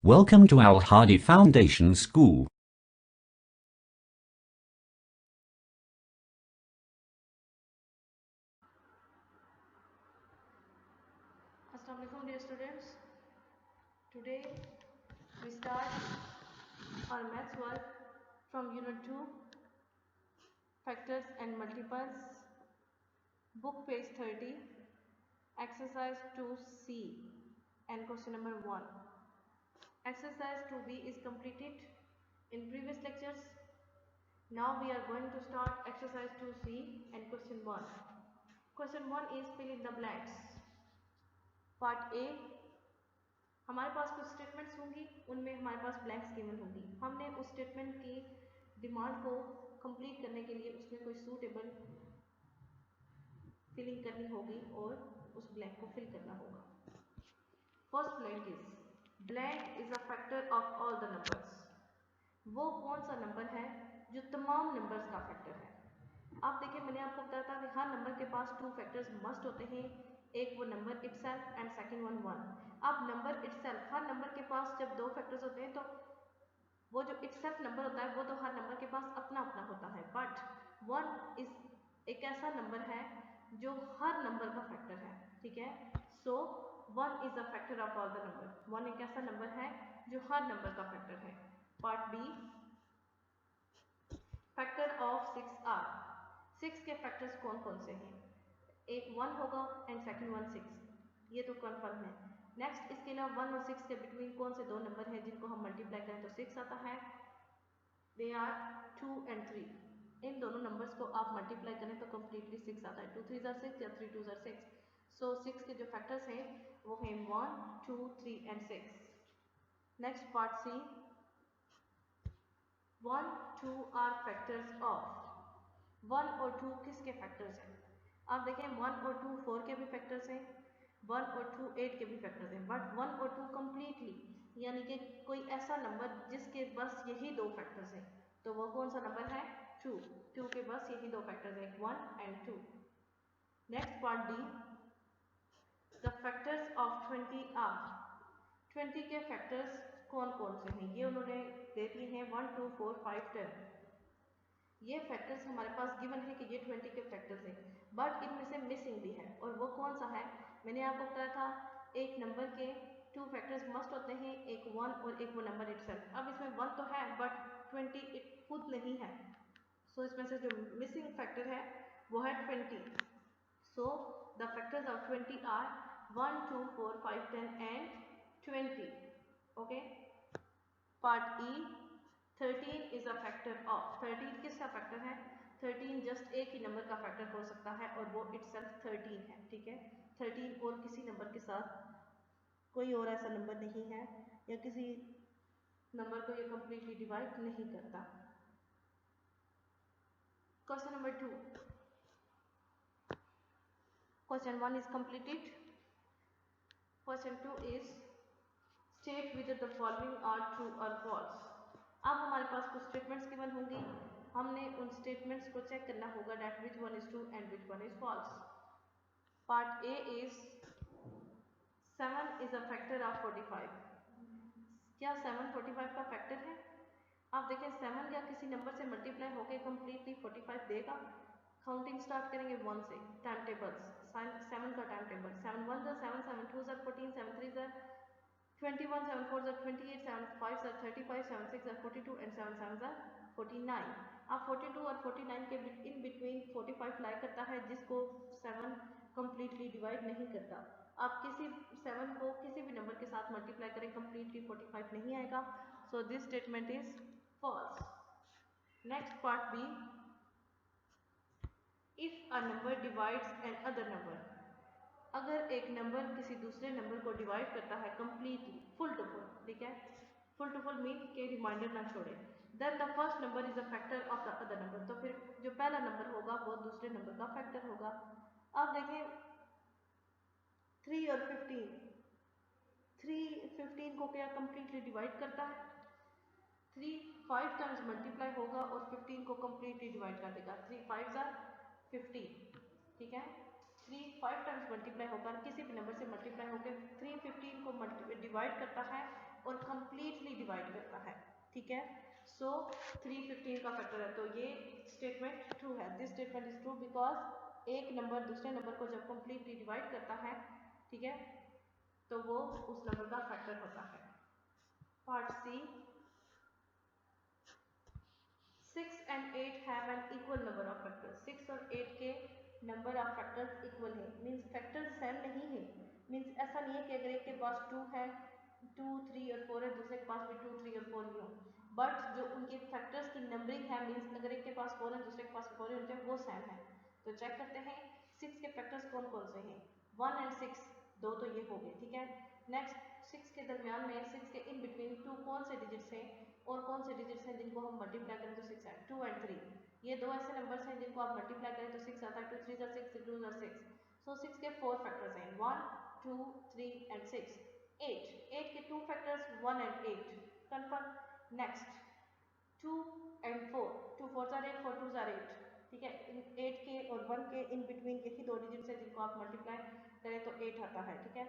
Welcome to Al Hadi Foundation School. Assalamu alaikum dear students. Today we start our maths work from unit 2, factors and multiples, book page 30, exercise 2C and question number 1. Exercise 2B is completed in previous lectures. Now we are going to start exercise 2C and question 1. Question 1 is fill in the blanks. Part A, हमारे पास कुछ statements होंगी, उनमें हमारे पास blanks given होंगी। हमने उस statement की demand को कंप्लीट करने के लिए उसमें कोई सूटेबल फिलिंग करनी होगी और उस ब्लैंक को फिल करना होगा। First blank is a factor of all the numbers. वो कौन सा नंबर है जो तमाम नंबर्स का फैक्टर है। आप देखिए, मैंने आपको बताया था कि हर नंबर के पास टू फैक्टर्स मस्ट होते हैं, एक वो number itself and second one. अब नंबर इटसेल्फ, हर नंबर के पास जब दो फैक्टर्स होते हैं तो वो जो इटसेल्फ नंबर होता है वो तो हर नंबर के पास अपना अपना होता है, बट वन इज एक ऐसा नंबर है जो हर नंबर का फैक्टर है। ठीक है, so one is a factor of all the number. One एक ऐसा नंबर है जो हर नंबर का फैक्टर है। Part B, factor of 6 are. 6 के फैक्टर्स कौन कौन से हैं? एक 1 होगा एंड सेकंड वन 6, ये तो कंफर्म है। नेक्स्ट, इसके अलावा 1 और 6 के बिटवीन कौन से दो नंबर हैं जिनको हम मल्टीप्लाई करें तो 6 आता है? They are 2 and 3। इन दोनों नंबर्स को आप मल्टीप्लाई करें तो कंप्लीटली 6 आता है। 2 3 ज़ार 6 या 3 2 ज़ार 6। सो 6 के जो फैक्टर्स हैं वो हैं 1 2 3 and 6। Next part C, 1 2 are factors of. 1 और 2 किसके फैक्टर्स हैं? आप देखें 1 और 2 4 के भी फैक्टर्स हैं, 1 और 2 8 के भी फैक्टर्स हैं, बट 1 और 2 कम्प्लीटली यानी कि कोई ऐसा नंबर जिसके बस यही दो फैक्टर्स हैं, तो वो कौन सा नंबर है? 2। 2 के बस यही दो फैक्टर्स हैं, 1 and 2। Next part D, the factors of 20 are. 20 के फैक्टर्स कौन कौन से हैं? ये उन्होंने दे दिए हैं 1 2 4 5 10। ये फैक्टर्स हमारे पास गिवन है कि ये 20 के फैक्टर्स हैं, बट इनमें से मिसिंग भी है, और वो कौन सा है? मैंने आपको बताया था एक नंबर के टू फैक्टर्स मस्ट होते हैं, एक 1 और एक वो नंबर इटसेल्फ। अब इसमें 1 तो है बट 20 खुद नहीं है, सो इसमें से जो मिसिंग फैक्टर है वो है 20। So the factors of 20 are 1 2 4 5 10 and 20। Okay, part E, 13 is a factor of. 13 किसका फैक्टर है? 13 जस्ट एक ही नंबर का फैक्टर हो सकता है और वो इटसेल्फ 13 है। ठीक है, 13 और किसी नंबर के साथ कोई और ऐसा नंबर नहीं है, या किसी नंबर को ये कंप्लीटली डिवाइड नहीं करता। Question number 2, question 1 is completed. Question 2 is state with the following are true और फॉल्स। अब हमारे पास कुछ स्टेटमेंट्स गिवन होंगी, हमने उन स्टेटमेंट्स को चेक करना होगा that which one is true and which one is false. Part A is 7 is a factor of 45। क्या 7 45 का फैक्टर है? आप देखें 7 या किसी नंबर से मल्टीप्लाई होकर कंप्लीटली 45 देगा। काउंटिंग स्टार्ट करेंगे 1 से। टाइम टेबल्स, 7 का टाइम टेबल, 7 1 ज़ा 7 7 2 ज़ा 14 7 3 ज़ा 21 7 4 ज़ा 28 7 5 ज़ा 35 7 6 ज़ा 42 एंड 7 7 ज़ा 49। अब 42 और 49 के इन बिटवीन 45 लाई करता है जिसको 7 कंप्लीटली डिवाइड नहीं करता। आप किसी 7 को किसी भी नंबर के साथ मल्टीप्लाई करें कंप्लीटली 45 नहीं आएगा, सो this statement is false. Next part B, if a number divides an other number। अगर एक नंबर किसी दूसरे नंबर को डिवाइड करता है कंप्लीटली, फुल टू फुल, ठीक है, फुल टू फुल मीन के रिमाइंडर ना छोड़े, then the first number is a factor of the other number. तो फिर जो पहला नंबर होगा वो दूसरे नंबर का फैक्टर होगा। अब देखें 3 और 15, 3 15 को क्या कंप्लीटली डिवाइड करता है? 3 5 टाइम्स मल्टीप्लाई होगा और 15 को कंप्लीटली डिवाइड कर देगा। 3 5 ज़ा 15, ठीक है, 3 5 टाइम्स मल्टीप्लाई होकर किसी भी नंबर से मल्टीप्लाई होकर 3 15 को डिवाइड करता है, और कंप्लीटली डिवाइड करता है, ठीक है। सो 3 15 का फैक्टर है, तो ये स्टेटमेंट ट्रू है। This statement is true because एक नंबर दूसरे नंबर को जब कंप्लीटली डिवाइड करता है, ठीक है, तो वो उस नंबर का फैक्टर होता है। Part C, 6 and 8 have an equal number of factors. 6 और 8 के नंबर ऑफ फैक्टर्स इक्वल है, मीन्स फैक्टर्स सेम नहीं है। मीन्स ऐसा नहीं है कि अगर एक के पास 2 है, 2 3 और 4 है, दूसरे के पास भी 2 3 और 4 ही हो, बट जो उनके फैक्टर्स की नंबरिंग है, मीन्स अगर एक के पास 4 है दूसरे के पास 4 है, उनके वो सेम है। तो चेक करते हैं 6 के फैक्टर्स कौन कौन से हैं। 1 and 6, दो तो ये हो गए, ठीक है। नेक्स्ट 6 के दरमियान में, 6 के इन बिटवीन 2 कौन से डिजिट्स हैं और कौन से डिजिट्स हैं जिनको हम मल्टीप्लाई करें तो 6 है। 2 and 3, ये दो ऐसे नंबर्स हैं जिनको आप मल्टीप्लाई करें तो 6 आता है। 2 3 6, 2 6। सो 6 के 4 फैक्टर्स हैं, 1 2 3 and 6। 8 के 2 factors 1 and 8, confirm. Next 2 and 4, 2 4s are 8, 4 2s are 8, ठीक है। 8 के और 1 के इन बिटवीन एक ही दो डिजिट्स है जिनको आप मल्टीप्लाई करें तो 8 आता है, ठीक है।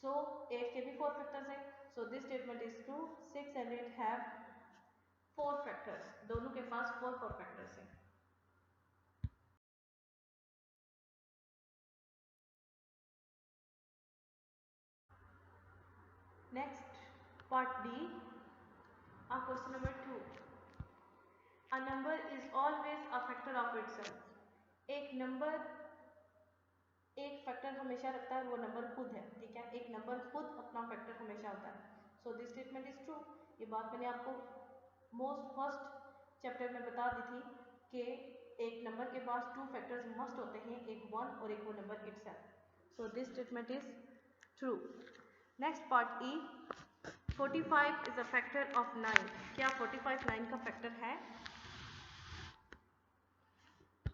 सो 8 के भी 4 फैक्टर्स हैं, सो this statement is true. 6 and 8 have 4 factors, दोनों के पास 4 फैक्टर्स हैं। Next part D, question number 2, a number is always a factor of itself. एक नंबर एक फैक्टर हमेशा रखता है, वो नंबर खुद है, ठीक है। एक नंबर खुद अपना फैक्टर हमेशा होता है। सो दिस स्टेटमेंट इज ट्रू। ये बात मैंने आपको मोस्ट फर्स्ट चैप्टर में बता दी थी कि एक नंबर के पास 2 फैक्टर्स मस्ट होते हैं, एक 1 और एक वो number itself. So this statement is true. Next part E, 45 is a factor of 9। क्या 45 9 का फैक्टर है?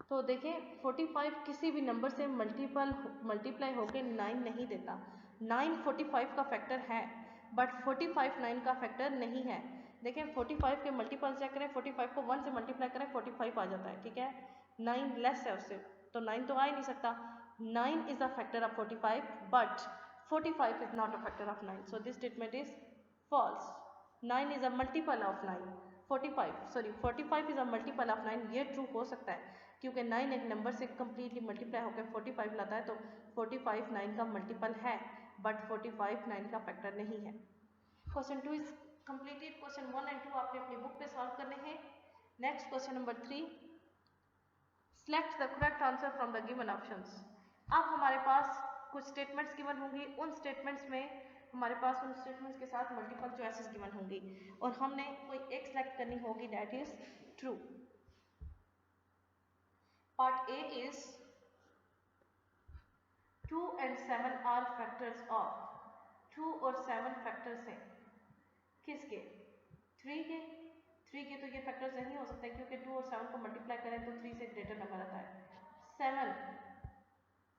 तो देखें 45 किसी भी नंबर से मल्टीप्लाई होकर 9 नहीं देता। 9 45 का फैक्टर है, बट 45 9 का फैक्टर नहीं है। देखें 45 के मल्टीपल चेक करें, 45 को 1 से मल्टीप्लाई करें 45 आ जाता है, ठीक है। 9 लेस है उससे, तो 9 तो आ ही नहीं सकता। 9 is a factor of 45, but 45 is not a factor of 9। So this statement is false. 9 is a multiple of 9। 45 is a multiple of 9, ये ट्रू हो सकता है क्योंकि 9 एक नंबर से कंप्लीटली मल्टीप्लाई होकर 45 लाता है, तो 45 9 का मल्टीपल है, बट 45 9 का फैक्टर नहीं है। Question 2 is completed. Question 1 and 2 आपने अपनी बुक पे सॉल्व करने हैं। Next question number 3, select the correct answer from the given options. अब हमारे पास कुछ स्टेटमेंट्स गिवन होंगी, उन स्टेटमेंट्स में हमारे पास उन स्टेटमेंट्स के साथ मल्टीपल चॉइसेस गिवन होंगी और हमने कोई एक सेलेक्ट करनी होगी that is true. Part A is 2 and 7 are factors of. 2 और 7 फैक्टर्स हैं किसके? 3 के। 3 के तो ये फैक्टर्स नहीं हो सकते क्योंकि 2 और 7 को मल्टीप्लाई करें तो 3 से ग्रेटर नंबर आता है।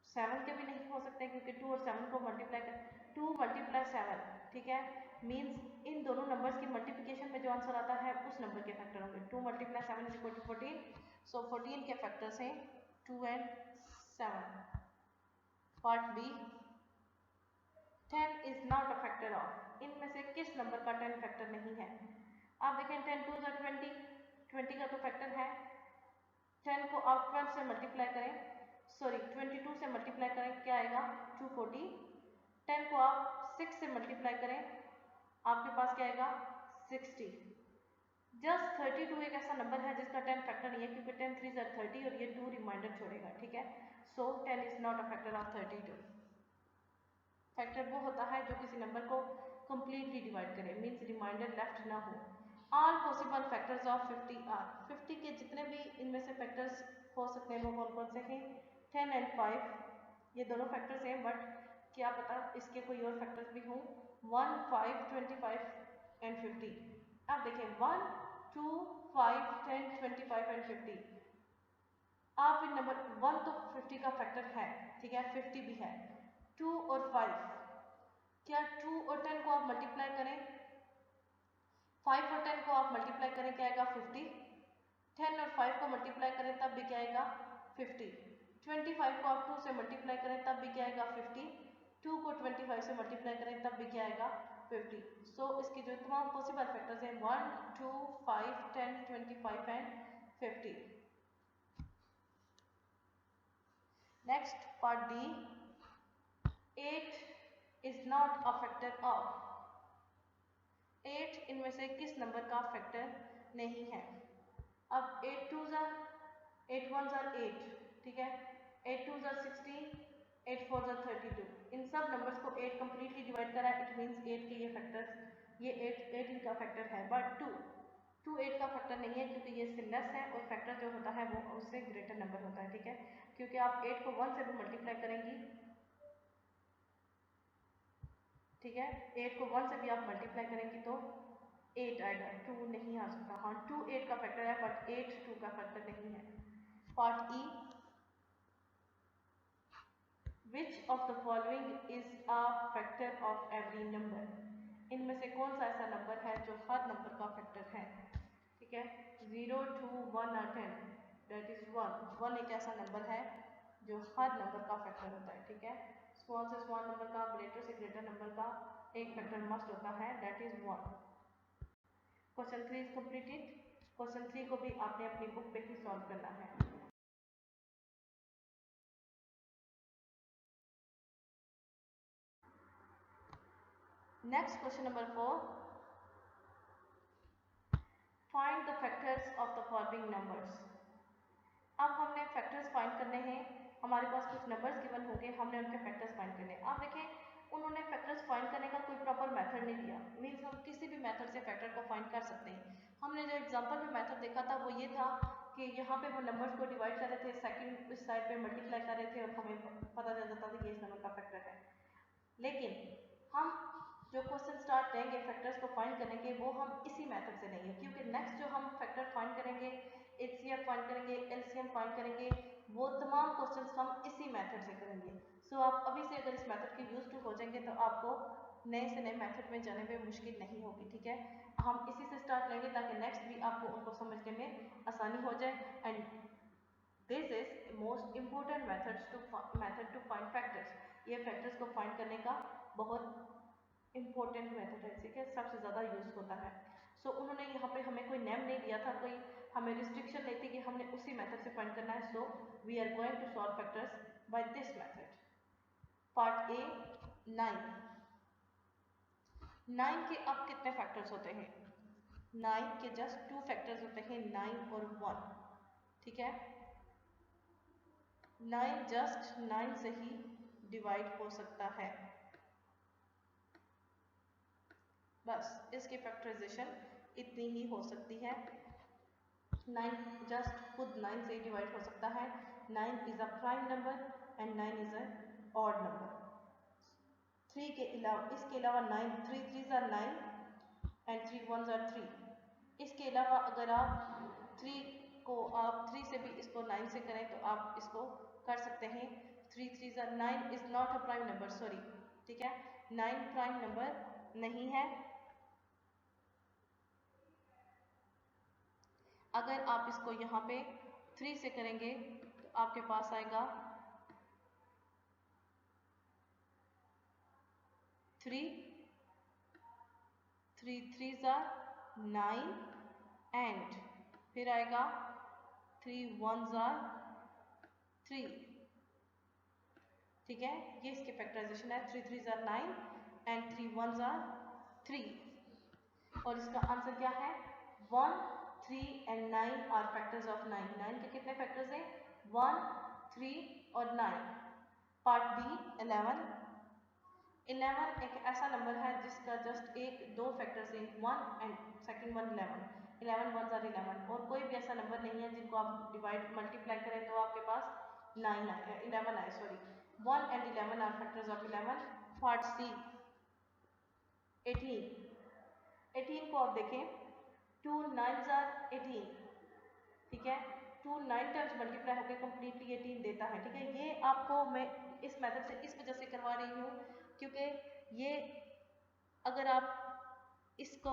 7 के भी नहीं हो सकते क्योंकि 2 और 7 को मल्टीप्लाई कर 2 × 7, ठीक है। मीन्स इन दोनों नंबर्स की मल्टीप्लिकेशन में जो आंसर आता है उस नंबर के फैक्टर होंगे। 2 × 7 इज इक्वल टू 14। सो 14 के फैक्टर्स हैं 2 and 7। Part B, 10 is not a factor of. इनमें से किस नंबर का 10 फैक्टर नहीं है? आप देखें 10 2 20, 20 का तो फैक्टर है। 10 को आप 12 से मल्टीप्लाई करें, सॉरी 22 से मल्टीप्लाई करें, क्या आएगा? 240। 10 को आप 6 से मल्टीप्लाई करें, आपके पास क्या आएगा? 60। जस्ट 32 एक ऐसा नंबर है जिसका 10 फैक्टर नहीं है क्योंकि 10 3 are 30 और ये 2 रिमाइंडर छोड़ेगा, ठीक है। So 10 is not a factor of 32। Factor वो होता है जो किसी नंबर को कंप्लीटली डिवाइड करे, मीन्स रिमाइंडर लेफ्ट ना हो। All possible factors of 50 are. 50 के जितने भी इनमें से फैक्टर्स हो सकते हैं वो कौन कौन से हैं? 10 and 5, ये दोनों फैक्टर्स हैं, बट क्या पता इसके कोई और फैक्टर्स भी हों। 1 5 25 and 50। अब देखें 1 2 5 10 25 and 50। आप इन नंबर 1 तो 50 का फैक्टर है, ठीक है, 50 भी है। 2 और 5, क्या 2 और 10 को आप मल्टीप्लाई करें, 5 और 10 को आप मल्टीप्लाई करें, क्या आएगा? 50। 10 और 5 को मल्टीप्लाई करें तब भी क्या आएगा? 50। 25 को आप 2 से मल्टीप्लाई करें तब भी क्या आएगा? 50। 2 को 25 से मल्टीप्लाई करें तब भी क्या आएगा? 50। सो इसके जो तमाम पॉसिबल फैक्टर्स हैं 1, 2, 5, 10, 25 and 50। Next part D, 8 is not a factor of. 8 इनमें से किस नंबर का फैक्टर नहीं है? अब 8 2 ज़ा 8 1 ज़ा 8, ठीक है, 8 2 ज़ा 16, 8 4 ज़ा 32। इन सब नंबर्स को 8 कंप्लीटली डिवाइड करा, इट मींस 8 के ये फैक्टर्स, ये 8 इनका फैक्टर है, बट 2 8 का फैक्टर नहीं है क्योंकि ये इससे लेस है और फैक्टर जो होता है वो उससे ग्रेटर नंबर होता है, ठीक है, क्योंकि आप 8 को 1 से भी मल्टीप्लाई करेंगी, ठीक है, 8 को 1 से भी आप मल्टीप्लाई करेंगी तो 8 आएगा, 2 नहीं आ सकता। हाँ 2 8 का फैक्टर है बट 8 2 का फैक्टर नहीं है। Part E, which of the following is a factor of every number? इनमें से कौन सा ऐसा नंबर है जो हर नंबर का फैक्टर है? ठीक है, 0 2 1 और 10 दैट इज 1 एक ऐसा नंबर है जो हर नंबर का फैक्टर होता है, ठीक है, स्मॉल से स्मॉल नंबर का, ग्रेटर से ग्रेटर नंबर का एक फैक्टर मस्ट होता है, that is 1। Question 3 is completed. Question 3 को भी आपने अपनी बुक पे ही सॉल्व करना है। Next question number 4, find the factors of the following numbers. अब हमने फैक्टर्स फाइंड करने हैं, हमारे पास कुछ नंबर्स गिवन होंगे, हमने उनके फैक्टर्स फाइंड करने हैं। आप देखें उन्होंने फैक्टर्स फाइंड करने का कोई प्रॉपर मेथड नहीं दिया, मीन्स हम किसी भी मेथड से फैक्टर को फाइंड कर सकते हैं। हमने जो एग्जांपल में मेथड देखा था वो ये था कि यहाँ पे वो नंबर्स को डिवाइड कर रहे थे, सेकंड इस साइड पे मल्टीप्लाई कर रहे थे और हमें पता चल जाता था कि इस नंबर का फैक्टर है। लेकिन हम जो क्वेश्चन स्टार्ट करेंगे फैक्टर्स को फाइंड करने के, वो हम इसी मेथड से नहीं है, क्योंकि नेक्स्ट जो हम फैक्टर फाइंड करेंगे, एचसीएफ फाइंड करेंगे, एलसीएम फाइंड करेंगे, वो तमाम क्वेश्चंस हम इसी मेथड से करेंगे। सो आप अभी से अगर इस मेथड के यूज टू हो जाएंगे तो आपको नए से नए मेथड में जाने में मुश्किल नहीं होगी, ठीक है। हम इसी से स्टार्ट लेंगे ताकि नेक्स्ट भी आपको उनको समझने में आसानी हो जाए। And this is most important method to find factors. ये फैक्टर्स को फाइंड करने का बहुत इंपॉर्टेंट मेथड है, ठीक है, सबसे ज़्यादा यूज होता है। सो उन्होंने यहाँ पे हमें कोई नेम नहीं दिया था, कोई हमें रिस्ट्रिक्शन नहीं थी कि हमने उसी मेथड से फाइंड करना है। So we are going to solve factors by this method. Part A, 9 के अब कितने फैक्टर्स होते हैं? 9 के जस्ट 2 फैक्टर्स होते हैं, 9 और 1, ठीक है। 9 जस्ट 9 से ही डिवाइड हो सकता है, बस इसकी फैक्टराइजेशन इतनी ही हो सकती है। 9 जस्ट खुद 9 से डिवाइड हो सकता है। 9 is a prime number and 9 is a odd number. 3 के अलावा, इसके अलावा 9 3 3s are 9 and 3 1s are 3। इसके अलावा अगर आप 3 को आप 3 से भी इसको 9 से करें तो आप इसको कर सकते हैं। 3 3s are 9 is not a prime number, sorry, ठीक है, 9 प्राइम नंबर नहीं है। अगर आप इसको यहाँ पे 3 से करेंगे तो आपके पास आएगा 3 3 3s आर 9 एंड फिर आएगा 3 1s आर 3, ठीक है, ये इसकी फैक्टराइजेशन है। 3 3s are 9 and 3 1s are 3 और इसका आंसर क्या है? 1 3 एंड 9 आर फैक्टर्स ऑफ 9। 9 के कितने फैक्टर्स हैं? 1 3 और 9। पार्ट बी, 11 एक ऐसा नंबर है जिसका जस्ट दो फैक्टर्स हैं, 1 and second one 11। 11 1s are 11 और कोई भी ऐसा नंबर नहीं है जिनको आप डिवाइड मल्टीप्लाई करें तो आपके पास 11 आए, sorry, 1 and 11 are factors of 11। Part C, 18 को आप देखें, 2 9s आर 18, ठीक है, 2 9 टाइम्स मल्टीप्लाई होकर कंप्लीटली 18 देता है, ठीक है। ये आपको मैं इस मेथड से इस वजह से करवा रही हूँ क्योंकि ये अगर आप इसको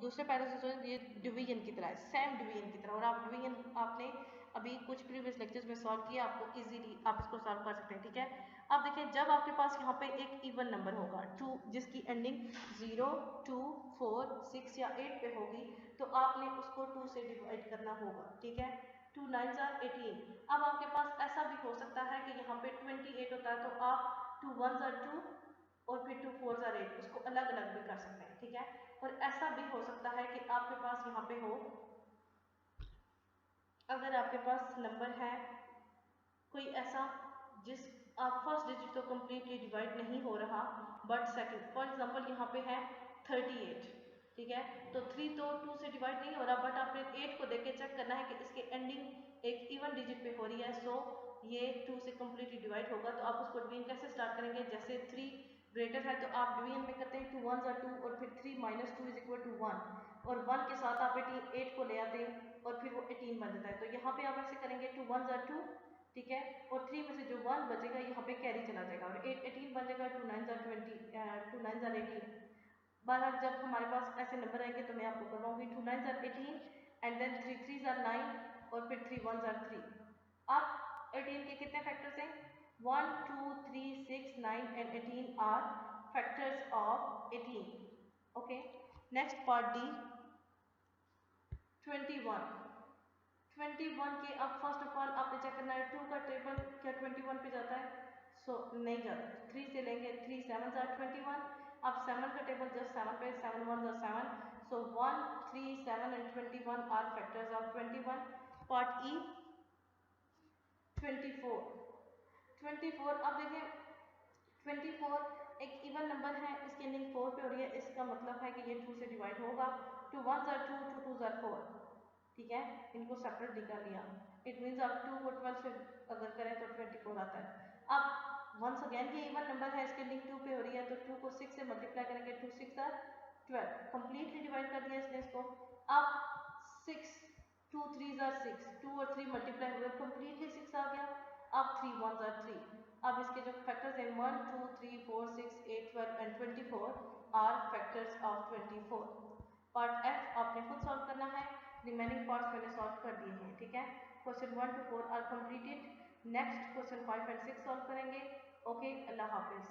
दूसरे पैटर्न से सोचें, ये डिवीजन की तरह है, सेम डिवीजन की तरह, और आप डिवीजन आपने अभी कुछ प्रीवियस लेक्चर्स में सॉल्व किया, आपको इजीली आप इसको सॉल्व कर सकते हैं, ठीक है। अब देखिए जब आपके पास यहाँ पे एक इवन नंबर होगा 2 जिसकी एंडिंग 0, 2, 4, 6 या 8 पे होगी, तो आपने उसको 2 से डिवाइड करना होगा, ठीक है। 2 9 18। अब आपके पास ऐसा भी हो सकता है कि यहाँ पे 28 होता है, तो आप 2 1 2 और फिर 2 4 8 उसको अलग अलग भी कर सकते हैं, ठीक है। और ऐसा भी हो सकता है कि आपके पास यहाँ पे हो, अगर आपके पास नंबर है कोई ऐसा जिस आप फर्स्ट डिजिट तो कम्प्लीटली डिवाइड नहीं हो रहा, बट सेकंड, फॉर एग्जांपल यहाँ पे है 38, ठीक है। तो 3 तो 2 से डिवाइड नहीं हो रहा, बट आपने 8 को देख के चेक करना है कि इसके एंडिंग एक इवन डिजिट पे हो रही है, सो ये 2 से कम्प्लीटली डिवाइड होगा। तो आप उसको डिवीजन कैसे स्टार्ट करेंगे, जैसे 3 ग्रेटर है तो आप डिवीजन में करते हैं 2 1 2 और फिर 3 - 2 = 1 और 1 के साथ आप 8 को ले आते हैं और फिर वो 18 बन जाता है। तो यहाँ पे आप ऐसे करेंगे 2 1 2, ठीक है, और 3 में से जो 1 बचेगा यहाँ पे कैरी चला जाएगा और 18 बन जाएगा। 2 9 20, 2 9 18। बाहर जब हमारे पास ऐसे नंबर आएंगे तो मैं आपको करवाऊंगी 2 9 18 एंड देन 3 3 9 और फिर 3 1 3। अब 18 के कितने फैक्टर्स हैं, 1 2 3 6 9 and 18 are factors of 18, okay. Next part D 21। 21 के अब फर्स्ट ऑफ ऑल आपने चेक करना है 2 का टेबल क्या 21 पे जाता है, सो नहीं जाता। 3 से लेंगे, 3 7 21। अब 7 का टेबल जस्ट 7 पे, 7 1 7, so 1 3 7 and 21 are factors of 21। Part E 24। 24 अब देखें 24 एक इवन नंबर है, इसकी एंडिंग 4 पे हो रही है, इसका मतलब है कि ये 2 से डिवाइड होगा। 2 1 2, 2 2 4, ठीक है, इनको सेपरेट निकाल लिया। इट मीन्स आप 2 को 12 से अगर करें तो 24 आता है। अब वंस अगेन ये इवन नंबर है, इसके एंडिंग 2 पे हो रही है, तो 2 को 6 से मल्टीप्लाई करेंगे, 2 6 12, कंप्लीटली डिवाइड कर दिया इसने इसको। अब 6 2 3 6, 2 और 3 मल्टीप्लाई हुए, कंप्लीटली 6 आ गया। अब 3 1 3। अब इसके जो फैक्टर्स हैं 1 2 3 4 6 8 12 and 24 are factors of 24। Part F आपने खुद सॉल्व करना है, रिमेनिंग पार्ट्स मैंने सॉल्व कर दिए हैं, ठीक है। Question 1 to 4 are completed. Next question 5 and 6 solve करेंगे। ओके, अल्लाह हाफिज।